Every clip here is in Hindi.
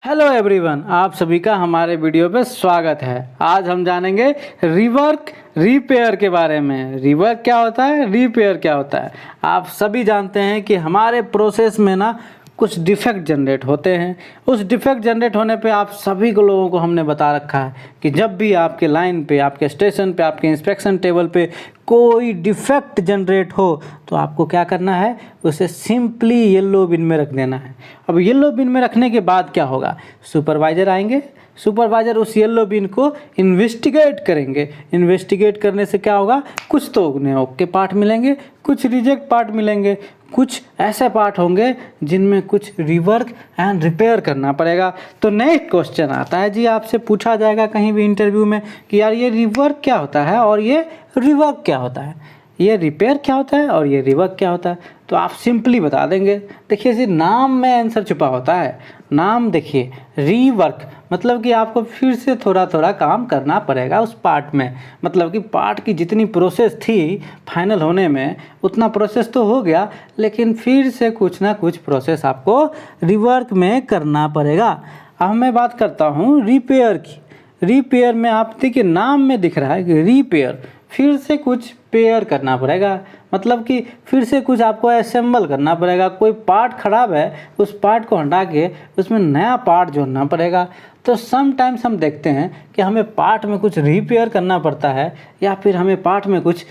हेलो एवरीवन, आप सभी का हमारे वीडियो पे स्वागत है। आज हम जानेंगे रिवर्क रिपेयर के बारे में। रिवर्क क्या होता है, रिपेयर क्या होता है। आप सभी जानते हैं कि हमारे प्रोसेस में ना कुछ डिफेक्ट जनरेट होते हैं। उस डिफेक्ट जनरेट होने पे आप सभी को लोगों को हमने बता रखा है कि जब भी आपके लाइन पे, आपके स्टेशन पे, आपके इंस्पेक्शन टेबल पे कोई डिफेक्ट जनरेट हो तो आपको क्या करना है, उसे सिंपली येलो बिन में रख देना है। अब येलो बिन में रखने के बाद क्या होगा, सुपरवाइज़र आएंगे, सुपरवाइज़र उस येलो बिन को इन्वेस्टिगेट करेंगे। इन्वेस्टिगेट करने से क्या होगा, कुछ तो उन्हें ओके पार्ट मिलेंगे, कुछ रिजेक्ट पार्ट मिलेंगे, कुछ ऐसे पार्ट होंगे जिनमें कुछ रिवर्क एंड रिपेयर करना पड़ेगा। तो नेक्स्ट क्वेश्चन आता है जी, आपसे पूछा जाएगा कहीं भी इंटरव्यू में कि यार ये रिवर्क क्या होता है और ये रिवर्क क्या होता है, ये रिपेयर क्या होता है और ये रिवर्क क्या होता है। तो आप सिंपली बता देंगे। देखिए जी, नाम में आंसर छुपा होता है। नाम देखिए, रिवर्क मतलब कि आपको फिर से थोड़ा थोड़ा काम करना पड़ेगा उस पार्ट में। मतलब कि पार्ट की जितनी प्रोसेस थी फाइनल होने में उतना प्रोसेस तो हो गया, लेकिन फिर से कुछ ना कुछ प्रोसेस आपको रिवर्क में करना पड़ेगा। अब मैं बात करता हूँ रिपेयर की। रिपेयर में आप देखिए, नाम में दिख रहा है कि रिपेयर, फिर से कुछ पेयर करना पड़ेगा। मतलब कि फिर से कुछ आपको असेंबल करना पड़ेगा। कोई पार्ट ख़राब है, उस पार्ट को हटा के उसमें नया पार्ट जोड़ना पड़ेगा। तो समटाइम्स हम देखते हैं कि हमें पार्ट में कुछ रिपेयर करना पड़ता है या फिर हमें पार्ट में कुछ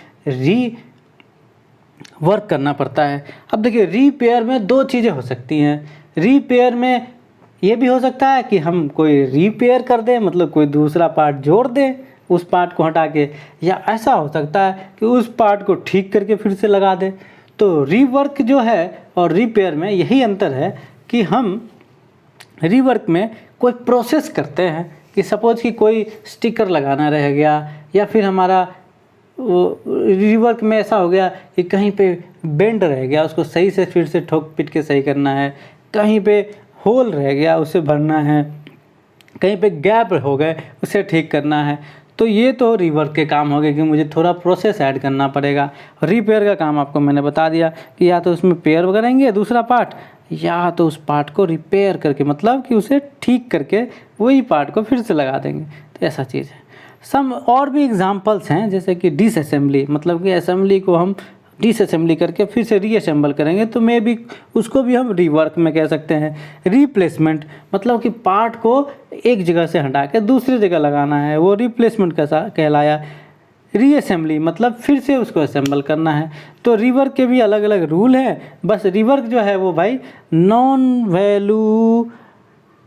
वर्क करना पड़ता है। अब देखिए, रिपेयर में दो चीज़ें हो सकती हैं। रिपेयर में ये भी हो सकता है कि हम कोई रिपेयर कर दें, मतलब कोई दूसरा पार्ट जोड़ दें उस पार्ट को हटा के, या ऐसा हो सकता है कि उस पार्ट को ठीक करके फिर से लगा दें। तो रिवर्क जो है और रिपेयर में यही अंतर है कि हम रिवर्क में कोई प्रोसेस करते हैं कि सपोज़ कि कोई स्टिकर लगाना रह गया, या फिर हमारा रिवर्क में ऐसा हो गया कि कहीं पे बेंड रह गया, उसको सही से फिर से ठोक पीट के सही करना है, कहीं पे होल रह गया उसे भरना है, कहीं पे गैप हो गए उसे ठीक करना है। तो ये तो रिवर्क के काम हो गए कि मुझे थोड़ा प्रोसेस ऐड करना पड़ेगा। रिपेयर का काम आपको मैंने बता दिया कि या तो उसमें पेयर करेंगे दूसरा पार्ट, या तो उस पार्ट को रिपेयर करके, मतलब कि उसे ठीक करके वही पार्ट को फिर से लगा देंगे। तो ऐसा चीज़ है। सम और भी एग्जांपल्स हैं, जैसे कि डिसअसेंबली, मतलब कि असेंबली को हम डिसअसेंबली करके फिर से रीअसेंबल करेंगे, तो मे भी उसको भी हम रिवर्क में कह सकते हैं। रिप्लेसमेंट मतलब कि पार्ट को एक जगह से हटा के दूसरी जगह लगाना है, वो रिप्लेसमेंट कैसा कहलाया। रीअसेंबली मतलब फिर से उसको असेंबल करना है। तो रिवर्क के भी अलग अलग रूल हैं। बस रिवर्क जो है वो भाई नॉन वैल्यू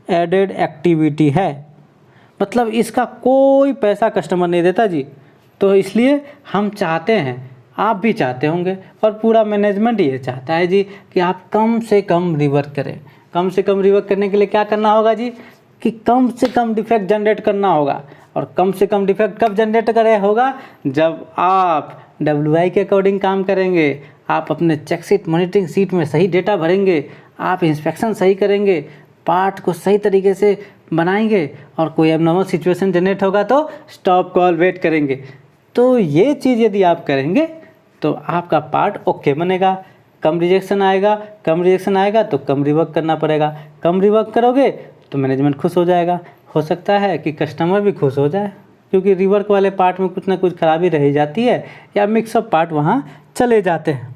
एडेड एक्टिविटी है, मतलब इसका कोई पैसा कस्टमर नहीं देता जी। तो इसलिए हम चाहते हैं, आप भी चाहते होंगे और पूरा मैनेजमेंट ये चाहता है जी कि आप कम से कम रिवर्क करें। कम से कम रिवर्क करने के लिए क्या करना होगा जी, कि कम से कम डिफेक्ट जनरेट करना होगा। और कम से कम डिफेक्ट कब जनरेट करे होगा, जब आप WI के अकॉर्डिंग काम करेंगे, आप अपने चेक सीट मॉनिटरिंग सीट में सही डेटा भरेंगे, आप इंस्पेक्शन सही करेंगे, पार्ट को सही तरीके से बनाएंगे, और कोई एबनॉर्मल सिचुएशन जनरेट होगा तो स्टॉप कॉल वेट करेंगे। तो ये चीज़ यदि आप करेंगे तो आपका पार्ट ओके बनेगा। कम रिजेक्शन आएगा तो कम रिवर्क करना पड़ेगा। कम रिवर्क करोगे तो मैनेजमेंट खुश हो जाएगा। हो सकता है कि कस्टमर भी खुश हो जाए, क्योंकि रिवर्क वाले पार्ट में कुछ ना कुछ खराबी रह जाती है, या मिक्सअप पार्ट वहाँ चले जाते हैं।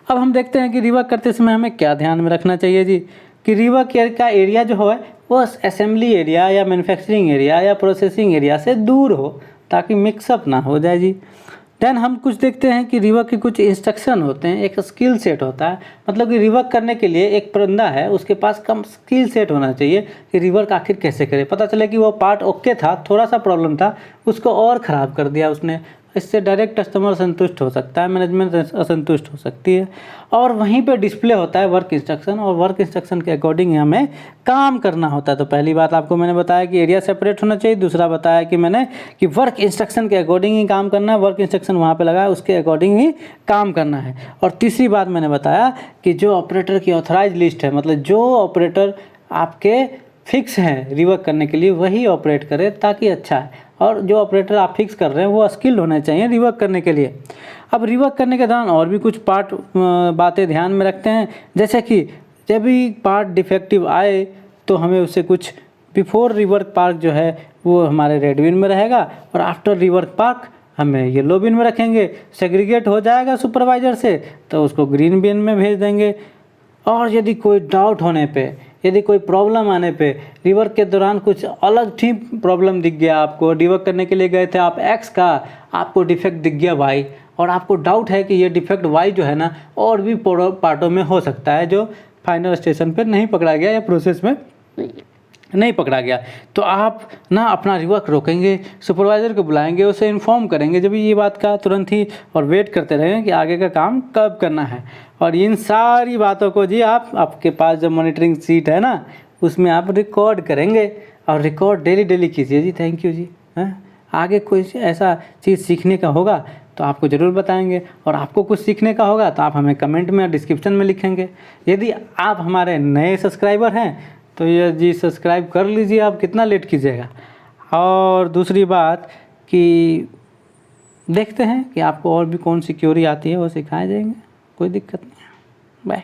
अब हम देखते हैं कि रिवर्क करते समय हमें क्या ध्यान में रखना चाहिए जी, कि रिवर्क का एरिया जो है वो असेंबली एरिया या मैन्युफैक्चरिंग एरिया या प्रोसेसिंग एरिया से दूर हो, ताकि मिक्सअप ना हो जाए जी। देन हम कुछ देखते हैं कि रिवर्क के कुछ इंस्ट्रक्शन होते हैं, एक स्किल सेट होता है। मतलब कि रिवर्क करने के लिए एक बंदा है, उसके पास कम स्किल सेट होना चाहिए कि रिवर्क आखिर कैसे करे। पता चले कि वो पार्ट ओके था, थोड़ा सा प्रॉब्लम था, उसको और ख़राब कर दिया उसने। इससे डायरेक्ट कस्टमर असंतुष्ट हो सकता है, मैनेजमेंट असंतुष्ट हो सकती है। और वहीं पे डिस्प्ले होता है वर्क इंस्ट्रक्शन, और वर्क इंस्ट्रक्शन के अकॉर्डिंग हमें काम करना होता है। तो पहली बात आपको मैंने बताया कि एरिया सेपरेट होना चाहिए। दूसरा बताया कि मैंने कि वर्क इंस्ट्रक्शन के अकॉर्डिंग ही काम करना है, वर्क इंस्ट्रक्शन वहाँ पे लगा है उसके अकॉर्डिंग ही काम करना है। और तीसरी बात मैंने बताया कि जो ऑपरेटर की ऑथराइज लिस्ट है, मतलब जो ऑपरेटर आपके फिक्स हैं रिवर्क करने के लिए, वही ऑपरेट करे ताकि अच्छा है। और जो ऑपरेटर आप फिक्स कर रहे हैं वो स्किल्ड होने चाहिए रिवर्क करने के लिए। अब रिवर्क करने के दौरान और भी कुछ बातें ध्यान में रखते हैं, जैसे कि जब भी पार्ट डिफेक्टिव आए तो हमें उससे कुछ बिफोर रिवर्क पार्क जो है वो हमारे रेड बिन में रहेगा और आफ्टर रिवर्क पार्क हमें येलो बिन में रखेंगे। सेग्रीगेट हो जाएगा सुपरवाइज़र से तो उसको ग्रीन बिन में भेज देंगे। और यदि कोई डाउट होने पे, यदि कोई प्रॉब्लम आने पे, रिवर्क के दौरान कुछ अलग ही प्रॉब्लम दिख गया, आपको रिवर्क करने के लिए गए थे आप एक्स का, आपको डिफेक्ट दिख गया वाई, और आपको डाउट है कि ये डिफेक्ट वाई जो है ना और भी पार्टों में हो सकता है जो फाइनल स्टेशन पर नहीं पकड़ा गया या प्रोसेस में नहीं पकड़ा गया, तो आप ना अपना रिवर्क रोकेंगे, सुपरवाइज़र को बुलाएंगे, उसे इन्फॉर्म करेंगे जब ये बात का तुरंत ही, और वेट करते रहेंगे कि आगे का काम कब करना है। और इन सारी बातों को जी आप, आपके पास जो मॉनिटरिंग सीट है ना उसमें आप रिकॉर्ड करेंगे और रिकॉर्ड डेली कीजिए जी। थैंक यू जी। हाँ, आगे कोई ऐसा चीज़ सीखने का होगा तो आपको ज़रूर बताएंगे, और आपको कुछ सीखने का होगा तो आप हमें कमेंट में या डिस्क्रिप्शन में लिखेंगे। यदि आप हमारे नए सब्सक्राइबर हैं तो ये जी सब्सक्राइब कर लीजिए, आप कितना लेट कीजिएगा। और दूसरी बात कि देखते हैं कि आपको और भी कौन सी क्वेरी आती है वो सिखाए जाएंगे, कोई दिक्कत नहीं है। बाय।